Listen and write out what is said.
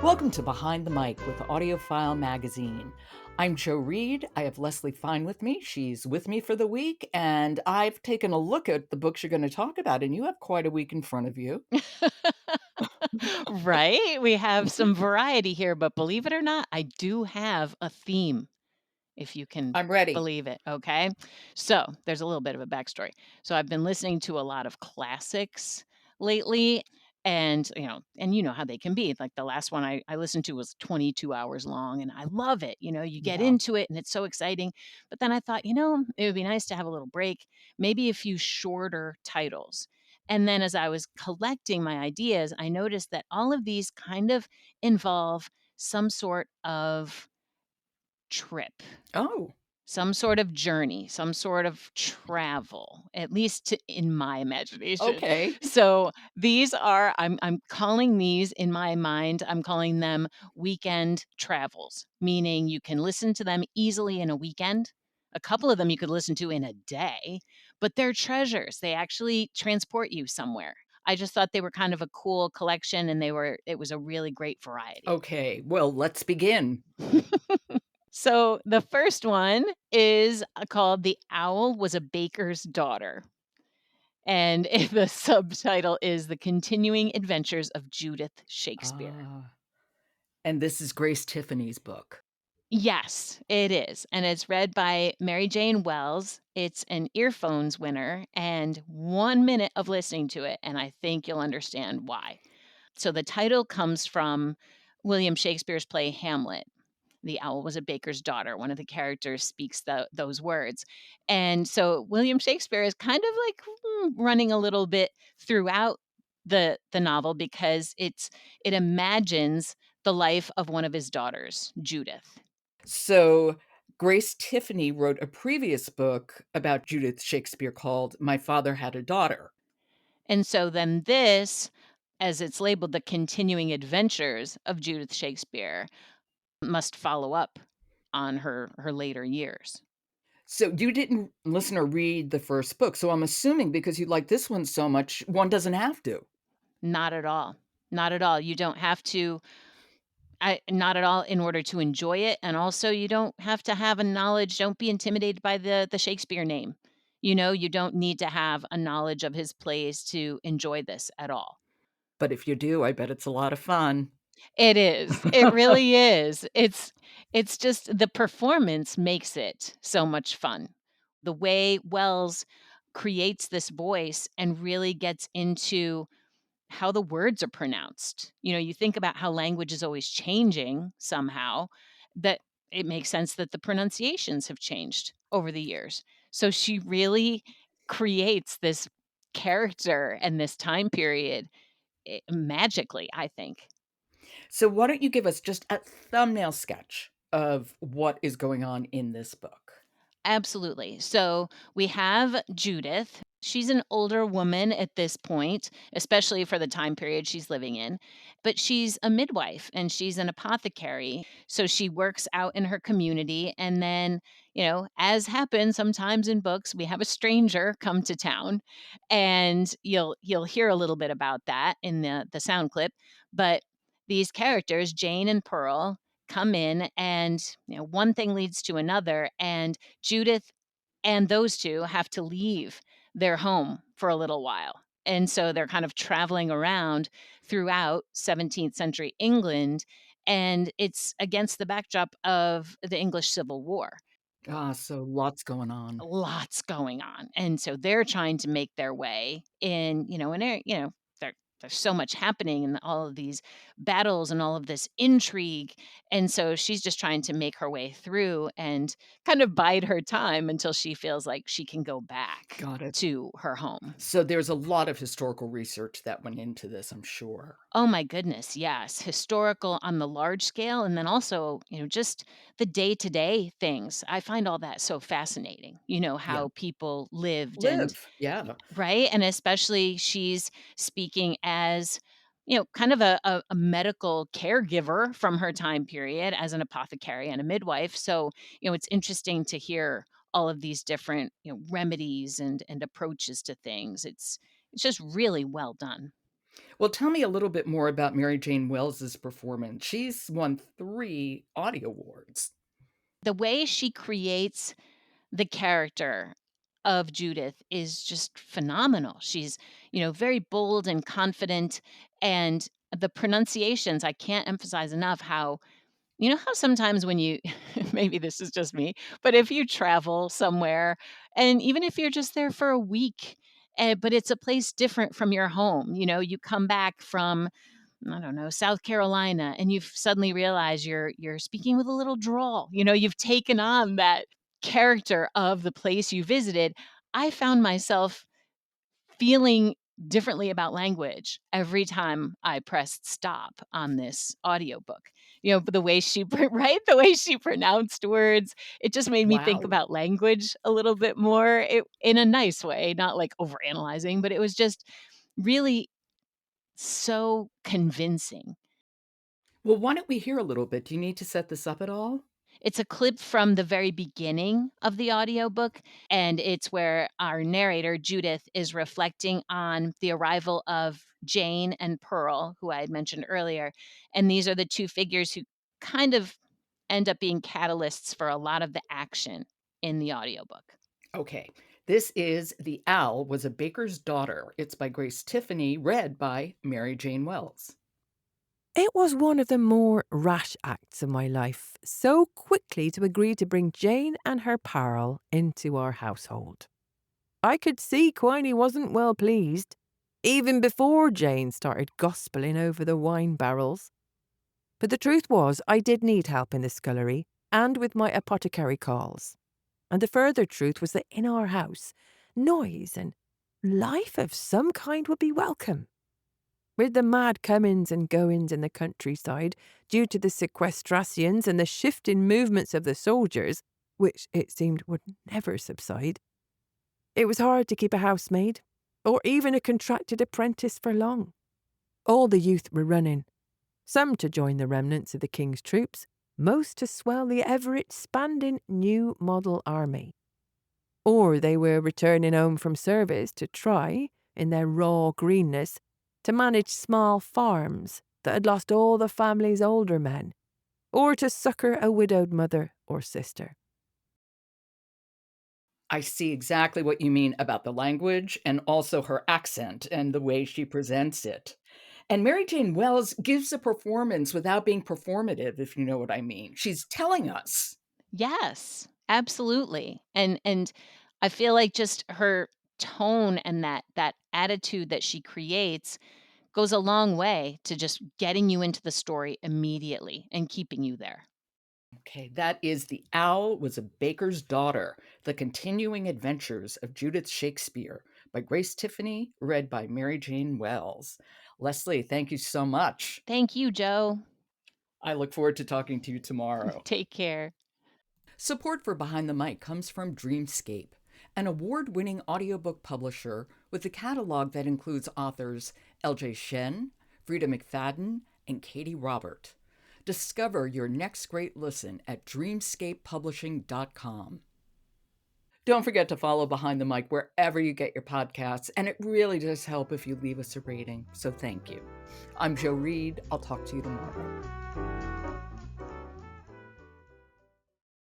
Welcome to Behind the Mic with AudioFile magazine. I'm Jo Reed. I have Leslie Fine with me. She's with me for the week, and I've taken a look at the books you're going to talk about, and you have quite a week in front of you. Right? We have some variety here, but believe it or not, I do have a theme, if you can I'm ready. believe it, okay? So, there's a little bit of a backstory. So, I've been listening to a lot of classics lately, and you know how they can be. Like the last one I listened to was 22 hours long, and I love it. You get Yeah. into it and it's so exciting. But then I thought, it would be nice to have a little break, maybe a few shorter titles. And then as I was collecting my ideas, I noticed that all of these kind of involve some sort of trip, Oh, some sort of journey, some sort of travel, at least in my imagination. okay. So these are I'm calling these in my mind, I'm calling them weekend travels, meaning you can listen to them easily in a weekend. A couple of them you could listen to in a day, but they're treasures. They actually transport you somewhere. I just thought they were kind of a cool collection and it was a really great variety. Okay. Well, let's begin. So the first one is called The Owl Was a Baker's Daughter. And the subtitle is The Continuing Adventures of Judith Shakespeare. Ah, and this is Grace Tiffany's book. Yes, it is. And it's read by Mary Jane Wells. It's an earphones winner and 1 minute of listening to it. And I think you'll understand why. So the title comes from William Shakespeare's play Hamlet. The owl was a baker's daughter. One of the characters speaks those words. And so William Shakespeare is kind of like running a little bit throughout the novel because it imagines the life of one of his daughters, Judith. So, Grace Tiffany wrote a previous book about Judith Shakespeare called My Father Had a Daughter. And so then this, as it's labeled, the continuing adventures of Judith Shakespeare, must follow up on her later years. So you didn't listen or read the first book, so I'm assuming because you like this one so much, one doesn't have to. Not at all. Not at all. You don't have to not at all in order to enjoy it, and also you don't have to have a knowledge, don't be intimidated by the Shakespeare name. You don't need to have a knowledge of his plays to enjoy this at all. But if you do, I bet it's a lot of fun. It is. It really is. It's just the performance makes it so much fun. The way Wells creates this voice and really gets into how the words are pronounced. You think about how language is always changing somehow, that it makes sense that the pronunciations have changed over the years. So she really creates this character and this time period magically, I think. So why don't you give us just a thumbnail sketch of what is going on in this book? Absolutely. So we have Judith. She's an older woman at this point, especially for the time period she's living in, but she's a midwife and she's an apothecary. So she works out in her community. And then, as happens sometimes in books, we have a stranger come to town, and you'll hear a little bit about that in the sound clip. But these characters, Jane and Pearl, come in, and one thing leads to another, and Judith and those 2 have to leave their home for a little while. And so they're kind of traveling around throughout 17th century England, and it's against the backdrop of the English Civil War. Ah, so lots going on. Lots going on, and so they're trying to make their way in an area, there's so much happening and all of these battles and all of this intrigue, and so she's just trying to make her way through and kind of bide her time until she feels like she can go back Got it. to her home. So there's a lot of historical research that went into this, I'm sure. Oh my goodness, yes. Historical on the large scale, and then also, just the day-to-day things. I find all that so fascinating, Yeah. how people lived and Live. Yeah. right? And especially she's speaking as, kind of a medical caregiver from her time period as an apothecary and a midwife. So, it's interesting to hear all of these different, remedies and approaches to things. It's just really well done. Well, tell me a little bit more about Mary Jane Wells's performance. She's won 3 Audie Awards. The way she creates the character of Judith is just phenomenal. She's, very bold and confident, and the pronunciations, I can't emphasize enough how how sometimes when you maybe this is just me, but if you travel somewhere, and even if you're just there for a week, but it's a place different from your home, you come back from, I don't know, South Carolina, and you've suddenly realized you're speaking with a little drawl. You've taken on that character of the place you visited. I found myself feeling differently about language every time I pressed stop on this audiobook. But the way she right? The way she pronounced words, it just made me think Wow. about language a little bit more, in a nice way, not like overanalyzing, but it was just really so convincing. Well, why don't we hear a little bit? Do you need to set this up at all? It's a clip from the very beginning of the audiobook, and it's where our narrator, Judith, is reflecting on the arrival of Jane and Pearl, who I had mentioned earlier. And these are the two figures who kind of end up being catalysts for a lot of the action in the audiobook. Okay. This is The Owl Was a Baker's Daughter. It's by Grace Tiffany, read by Mary Jane Wells. It was one of the more rash acts of my life, so quickly to agree to bring Jane and her pal into our household. I could see Quiney wasn't well pleased, even before Jane started gospeling over the wine barrels. But the truth was, I did need help in the scullery and with my apothecary calls. And the further truth was that in our house, noise and life of some kind would be welcome. With the mad comings and goings in the countryside, due to the sequestrations and the shifting movements of the soldiers, which it seemed would never subside, it was hard to keep a housemaid, or even a contracted apprentice for long. All the youth were running, some to join the remnants of the king's troops, most to swell the ever-expanding new model army. Or they were returning home from service to try, in their raw greenness, to manage small farms that had lost all the family's older men, or to succour a widowed mother or sister. I see exactly what you mean about the language and also her accent and the way she presents it. And Mary Jane Wells gives a performance without being performative, if you know what I mean. She's telling us. Yes, absolutely. And I feel like just her tone and that attitude that she creates goes a long way to just getting you into the story immediately and keeping you there. Okay, that is The Owl Was a Baker's Daughter, The Continuing Adventures of Judith Shakespeare by Grace Tiffany, read by Mary Jane Wells. Leslie, thank you so much. Thank you, Joe. I look forward to talking to you tomorrow. Take care. Support for Behind the Mic comes from Dreamscape, an award winning audiobook publisher with a catalog that includes authors LJ Shen, Frida McFadden, and Katie Robert. Discover your next great listen at dreamscapepublishing.com. Don't forget to follow Behind the Mic wherever you get your podcasts, and it really does help if you leave us a rating, so thank you. I'm Jo Reed. I'll talk to you tomorrow.